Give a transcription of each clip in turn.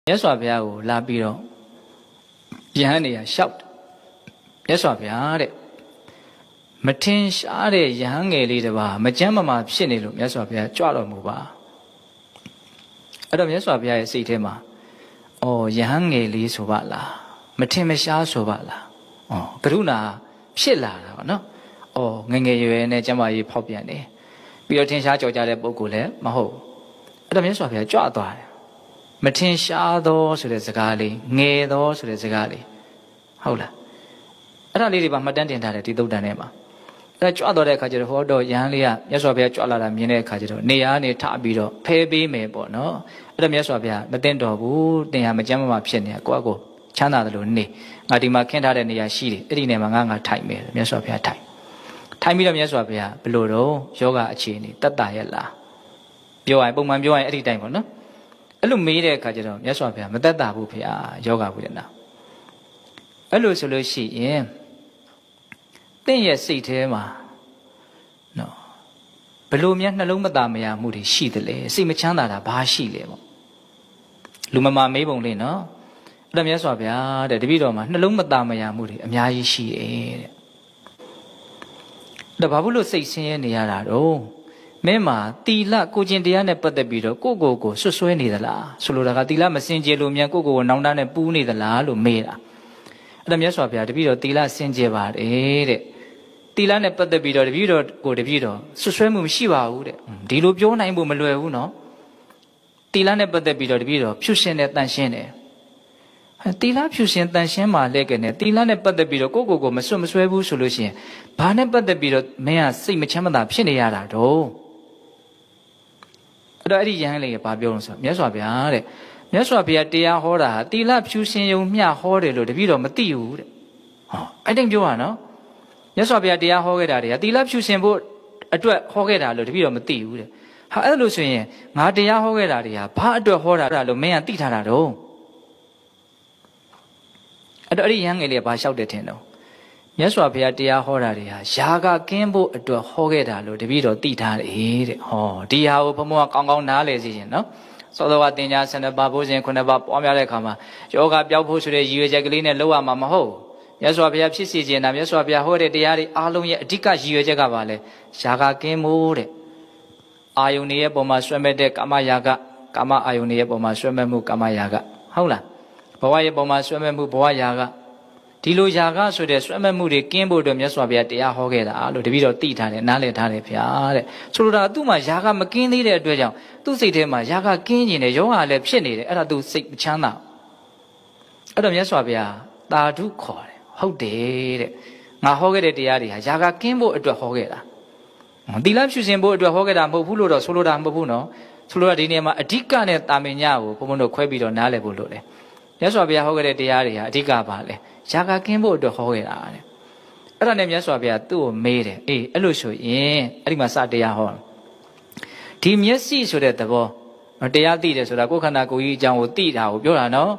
မြတ်စွာဘုရားကိုလာပြီးတော့ယဟန်နေရလျှောက်မြတ်စွာဘုရားတဲ့မထင်ရှားတဲ့ယဟန်ငယ်လေးတစ်ပါးမကြမ်းမမာဖြစ်နေလို့မြတ်စွာဘုရားကြွတော်မူပါအဲ့တော့မြတ်စွာဘုရားရဲ့စိတ်ထဲမှာယဟန်ငယ်လေးဆိုပါလားမထင်မရှားဆိုပါလားကရုဏာဖြစ်လာတာပေါ့နော်ငယ်ငယ်ရွယ်နဲ့ကျမကြီးဖောက်ပြန်တယ်ပြီးတော့ထင်ရှားကြော်ကြတဲ့ပုဂ္ဂိုလ်လည်းမဟုတ်အဲ့တော့မြတ်စွာဘုရားကြွသွားတယ်မထင်ရှားသောဆိုတဲ့စကားလေးငယ်သောဆိုတဲ့စကားလေးဟုတ်လားအဲ့ဒါလေးတွေပါမှတ်တမ်းတင်ထားတယ်ဒီသုတ်တန်ထဲမှာအဲ့ကြွသွားတဲ့အခါကျတော့ဟောတော့ယဟန်လေးကမြတ်စွာဘုရားကြွလာတာမြင်တဲ့အခါကျတော့နေရာကနေထပြီးတော့ဖဲပေးမယ်ပေါ့နော်အဲ့တော့မြတ်စွာဘုရားမသိတော်ဘူးတင်ဟာမကြမ်းမမာဖြစ်နေတာကိုယ့်အကိုချမ်းသာတယ်လို့နေငါဒီမှာခင်းထားတဲ့နေရာရှိတယ်အဲ့ဒီနေရာမှာငါထိုင်မယ်မြတ်စွာဘုရားထိုင်ပြီးတော့မြတ်စွာဘုရားဘယ်လိုတော့ယောဂအခြေအနေတတ်တာရဲ့လားပြောရင်ပုံမှန်ပြောရင်အဲ့ဒီတိုင်းပေါ့နော်အဲ့လိုမေးတဲ့အခါကျတော့မြတ်စွာဘုရားမတတ်တာဘူးဖေယောဂဝိဒနာအဲ့လိုဆိုလို့ရှိရင်တင့်ရဲ့စိတ်ထဲမှာနော်ဘယ်လိုများနှလုံးမသားမရမှုတွေရှိသလဲစိတ်မချမ်းသာတာဘာရှိလဲပေါ့လူမမာမေးပုံလေးနော်အဲ့ဒါမြတ်စွာဘုရားတဲ့တပည့်တော်မှာနှလုံးမသားမရမှုတွေအများကြီးရှိတယ်တဲ့ဒါဘာလို့စိတ်ဆင်းရဲနေရတာတော့မင်းမှာတီလကိုကျင်တရားနဲ့ပတ်သက်ပြီးတော့ကိုဆွတ်ဆွဲနေသလားဆိုလိုတာကတီလမစင်ကြယ်လို့မြန်ကိုနောင်တနဲ့ပူးနေသလားလို့မေးတာအဲ့ဒါမြတ်စွာဘုရားတပည့်တော်တီလစင်ကြယ်ပါတယ်တဲ့တီလနဲ့ပတ်သက်ပြီးတော့တပည့်တော်ဆွတ်ဆွဲမှုမရှိပါဘူးတဲ့ဒီလိုပြောနိုင်ဖို့မလွယ်ဘူးနော်တီလနဲ့ပတ်သက်ပြီးတော့တပည့်တော်ဖြူရှင်တဲ့တန်ရှင်းတယ်တီလဖြူရှင်တန်ရှင်းမှလဲကနေတီလနဲ့ပတ်သက်ပြီးတော့ကိုမဆွတ်မဆွဲဘူးဆိုလို့ရှိရင်ဘာနဲ့ပတ်သက်ပြီးတော့မင်းကစိတ်မချမ်းသာဖြစ်နေရတာတော့အဲ့တော့အဲ့ဒီယဟန်လေးကဘာပြောလို့ဆိုမြတ်စွာဘုရားတဲ့မြတ်စွာဘုရားတရားဟောတာဟာတီလဖြူရှင်ယုံမျှဟောတယ်လို့တပည့်တော်မသိဘူးတဲ့အဲ့တိုင်းပြောတာနော်မြတ်စွာဘုရားတရားဟောခဲ့တာတွေကတီလဖြူရှင်ဖို့အတွက်ဟောခဲ့တာလို့တပည့်တော်မသိဘူးတဲ့ဟာအဲ့လိုဆိုရင်ငါတရားဟောခဲ့တာတွေကဘာအတွက်ဟောတာလို့မင်းကသိထားတာတော့အဲ့တော့အဲ့ဒီယဟန်ငယ်လေးကဘာလျှောက်တယ်ထင်တော့မြတ်စွာဘုရားတရားဟောတာတွေဟာယာကကင်းဖို့အတွက်ဟောခဲ့တာလို့တပည့်တော်သိထားတယ်တဲ့ဒီဟာကိုဘုံဘုံကကောင်းကောင်းနားလည်စီရင်နော်စောစောကတင်ညာ12ပါးဘုဇင်9ပါးပွားများတဲ့အခါမှာယောဂပျောက်ဖို့ဆိုတဲ့ရည်ရွယ်ချက်ကလေးနဲ့လောက်ရမှာမဟုတ်မြတ်စွာဘုရားဖြစ်စေခြင်းတာမြတ်စွာဘုရားဟောတဲ့တရားတွေအားလုံးရဲ့အဓိကရည်ရွယ်ချက်ကပါလဲယာကကင်းဖို့တဲ့အာယုန်ရဲ့ပုံမှာဆွဲမဲ့တဲ့ကာမယာကကာမအာယုန်ရဲ့ပုံမှာဆွဲမဲ့မှုကာမယာကဟုတ်လားဘဝရဲ့ပုံမှာဆွဲမဲ့မှုဘဝယာကဒီလိုယာကဆိုတဲ့ဆွဲမဲ့မှုတွေကင်းဖို့အတွက်မြတ်စွာဘုရားတရားဟောခဲ့တာလို့တပည့်တော်သိထားတယ်နားလည်ထားတယ်ဗျာတဲ့ဆိုလိုတာသူ့မှာယာကမကင်းသေးတဲ့အတွက်ကြောင့်သူ့စိတ်ထဲမှာယာကကင်းနေတယ်ယောဂလည်းဖြစ်နေတယ်အဲ့ဒါသူစိတ်မချမ်းသာအဲ့တော့မြတ်စွာဘုရားတာဓုခေါ်တယ်ဟုတ်တယ်တဲ့ငါဟောခဲ့တဲ့တရားတွေဟာယာကကင်းဖို့အတွက်ဟောခဲ့တာသီလဖြူစင်ဖို့အတွက်ဟောခဲ့တာမဟုတ်ဘူးလို့တော့ဆိုလိုတာမဟုတ်ဘူးနော်ဆိုလိုတာဒီနေရာမှာအဓိကနဲ့တာမင်ညကိုဘုံဘုံတို့ခွဲပြီးတော့နားလည်ဖို့လို့တယ်မြတ်စွာဘုရားဟောခဲ့တဲ့တရားတွေဟာအဓိကပါလေယာကကင်းဖို့အတွက်ဟောခဲ့တာတဲ့အဲ့ဒါနဲ့မြတ်စွာဘုရားသူ့ကိုမေးတယ်အဲ့လိုဆိုရင်အဲ့ဒီမှာစတရားဟောဒီမျက်စိဆိုတဲ့သဘောတရားသိတယ်ဆိုတာကိုယ်ခန္ဓာကိုယ်ကြီးအကြောင်းကိုသိတာကိုပြောတာနော်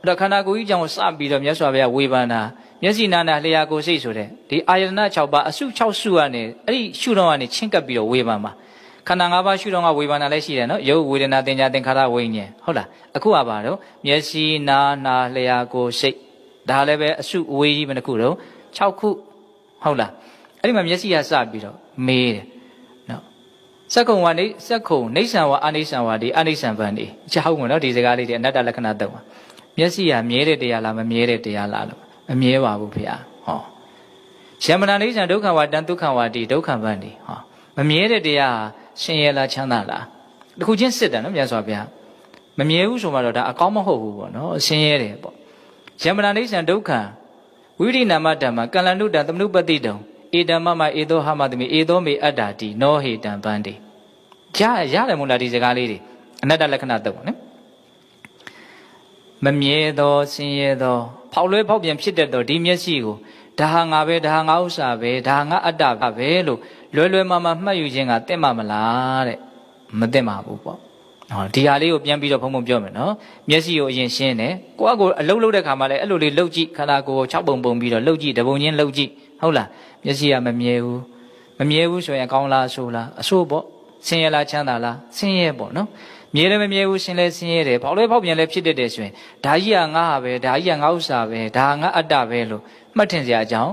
အဲ့တော့ခန္ဓာကိုယ်ကြီးအကြောင်းကိုစပြီးတော့မြတ်စွာဘုရားဝေဖန်တာမျက်စိနာနာလျှာကိုယ်စိတ်ဆိုတဲ့ဒီအာယတနာ6ပါးအစု6စုကနေအဲ့ဒီရှုတော့ကနေချင်းကပ်ပြီးတော့ဝေဖန်ပါခန္ဓာ၅ပါးရှုတော့ကဝေဖန်တာလည်းရှိတယ်နော်ရုပ်ဝေဒနာသင်္ညာသင်္ခါရဝိညာဉ်ဟုတ်လားအခုကပါတော့မျက်စိနာနာလျှာကိုယ်စိတ်ဒါလည်းပဲအစုအဝေးကြီးမတစ်ခုတော့6ခုဟုတ်လားအဲ့ဒီမှာမျက်စိကစပြီးတော့မေးတယ်နော်စက္ကုံဝါနေစက္ကုံနေဆံဝါအာနေဆံဝါဒီအာနေဆံဗန်ဒီချောက်ကုန်နော်ဒီစကားလေးတွေအနတ္တလက္ခဏာသုံးပါမျက်စိကမြဲတဲ့တရားလားမမြဲတဲ့တရားလားလို့မမြဲပါဘူးဖေ။ယမနာနေဆံဒုက္ခဝါတံဒုက္ခဝါဒီဒုက္ခဗန်ဒီမမြဲတဲ့တရားရှင်ရလားချမ်းသာလားတခုချင်းစစ်တယ်နော်မြတ်စွာဘုရားမမြဲဘူးဆိုမှတော့ဒါအကောင်းမဟုတ်ဘူးပေါ့နော်ရှင်ရတယ်ပေါ့ယမနာနေဆံဒုက္ခဝိရိနာမဓမ္မကလန္တုတံသမနုပတိတုံဧတမမဧသောဟမတမိဧသောမေအတ္တာတိနောဟေတံဗန္တိရတယ်မို့လားဒီစကားလေးတွေအနတ္တလက္ခဏာသုံးနော်မမြဲသောဆင်းရဲသောဖောက်လွဲဖောက်ပြန်ဖြစ်တတ်သောဒီမျက်စိကိုဒါဟာငါပဲဒါဟာငါဥစ္စာပဲဒါဟာငါအတ္တပဲလို့လွယ်မမှတ်ယူခြင်းကတင့်မမလားတဲ့မတင့်ပါဘူးပေါ့ဒီဟာလေးကိုပြန်ပြီးတော့ဘုံဘုံပြောမယ်နော်မျက်စိကိုအရင်ရှင်းတယ်ကိုယ့်အကိုအလုံးလုံးတဲ့ခါမှာလည်းအဲ့လိုလေးလှုပ်ကြည့်ခန္ဓာကိုယ်ကို6ပုံပုံပြီးတော့လှုပ်ကြည့်တပုံချင်းလှုပ်ကြည့်ဟုတ်လားမျက်စိကမမြဲဘူးဆိုရင်ကောင်းလားဆိုလားအဆိုးပေါ့ဆင်းရဲလားချမ်းသာလားဆင်းရဲပေါ့နော် မြေလည်းမမြဲဘူးရှင်လည်းဆင်းရဲတယ်ဖောက်လဲဖောက်ပြန်လည်းဖြစ်တတ်တယ်ဆိုရင်ဒါကြီးကငါဟာပဲဒါကြီးကငါဥစ္စာပဲဒါငါအတ္တပဲလို့မှတ်ထင်စရာအကြောင်း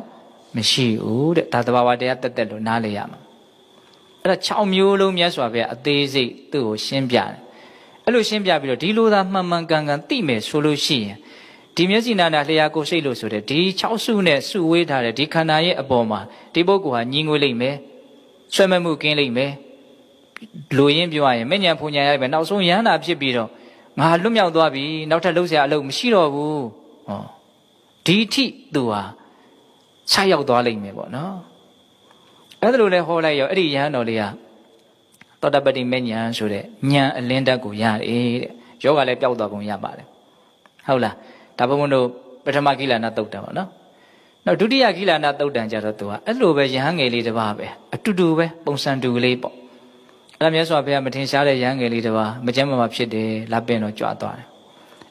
မရှိဘူးတဲ့ဒါသဘာဝတရားတက်တက်လို့နားလေရမှာအဲ့ဒါ6မျိုးလုံးမြတ်စွာဘုရားအသေးစိတ်သူ့ကိုရှင်းပြတယ်အဲ့လိုရှင်းပြပြီးတော့ဒီလိုသာမှန်မှန်ကန်ကန်သိမယ်ဆိုလို့ရှိရင်ဒီမျက်စိနာနာလျှာကိုယ်စိတ်လို့ဆိုတဲ့ဒီ6စုနဲ့စုဝေးထားတဲ့ဒီခန္ဓာရဲ့အပေါ်မှာဒီပုဂ္ဂိုလ်ဟာညီငွေလိမ့်မယ်ဆွဲမဲ့မှုကင်းလိမ့်မယ်လူရင်းပြောရရင်မဉ္ဇဉ်ဖူညာရမယ်နောက်ဆုံးရဟန္တာဖြစ်ပြီးတော့ငါလွတ်မြောက်သွားပြီနောက်ထပ်လှုပ်ရှားအလုပ်မရှိတော့ဘူးဟောဒီထိသူဟာဆက်ရောက်သွားလိမ့်မယ်ပေါ့နော်အဲ့ဒါလိုလဲဟောလိုက်ရောအဲ့ဒီယဟန်တော်လေးကသောတပတိမဉ္ဇဉ်ဆိုတဲ့ဉာဏ်အလင်းတက်ကိုရတယ်တဲ့ယောဂလည်းပျောက်သွားပုံရပါတယ်ဟုတ်လားဒါဘုံဘုံတို့ပထမကိလနာတုတ်တံပေါ့နော်နောက်ဒုတိယကိလနာတုတ်တံကြတော့သူကအဲ့လိုပဲယဟန်ငယ်လေးတစ်ပါးပဲအတူတူပဲပုံစံတူကလေးပေါ့အဲ့ဒါမြတ်စွာဘုရားမထင်ရှားတဲ့ယဟန်ငယ်လေးတစ်ပါးမကျမ်းမာဖြစ်တယ်လက်ပင်တော့ကြွသွားတယ်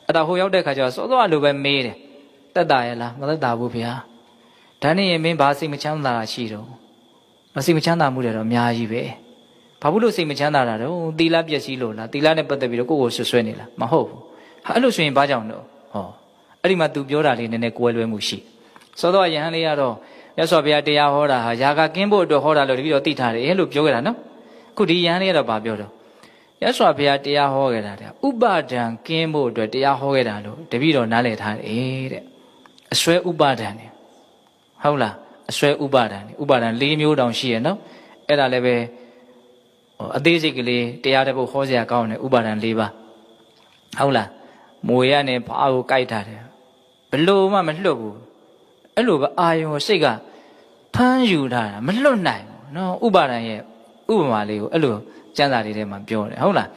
အဲ့ဒါဟိုရောက်တဲ့ခါကျတော့စောစောလိုပဲမေးတယ်တက်တာရလားမတက်တာဘူးဗျာဒါနဲ့ရင်မင်းဘာစိတ်မချမ်းသာတာရှိတော့မစိတ်မချမ်းသာမှုတွေတော့အများကြီးပဲဘာလို့စိတ်မချမ်းသာတာတော့သီလပျက်စီးလို့လားသီလနဲ့ပတ်သက်ပြီးတော့ကိုယ့်ကိုဆွဆွဲနေလားမဟုတ်ဘူးဟာအဲ့လိုဆိုရင်ဘာကြောင့်တော့ဟောအဲ့ဒီမှာ तू ပြောတာလေးနည်းနည်းကွဲလွဲမှုရှိစောစောယဟန်လေးကတော့မြတ်စွာဘုရားတရားဟောတာဟာຢာကကင်းဖို့အတွက်ဟောတာလို့တပည့်တော်သိထားတယ်လို့ပြောခဲ့တာနော်အခုဒီယဟန်လေးကတော့ဗာပြောတော့မြတ်စွာဘုရားတရားဟောခဲ့တာတဲ့ဥပါဒံကင်းဖို့အတွက်တရားဟောခဲ့တာလို့တပည့်တော်နားလည်ထားတယ်တဲ့အစွဲဥပါဒံနေဟုတ်လားအစွဲဥပါဒံနေဥပါဒံ၄မျိုးတောင်ရှိရနော်အဲ့ဒါလည်းပဲအသေးစိတ်ကလေးတရားတစ်ပုဒ်ဟောစရာကောင်းတယ်ဥပါဒံ၄ပါးဟုတ်လားမွေရနဲ့ဖားကိုကြိုက်ထားတယ်ဘလို့မှမလွတ်ဘူးအဲ့လိုပဲအာယုံစိတ်ကဖမ်းယူထားတာမလွတ်နိုင်ဘူးနော်ဥပါဒံရဲ့ဥပမာလေးကိုအဲ့လိုကျမ်းစာလေးထဲမှာပြောတယ်ဟုတ်လား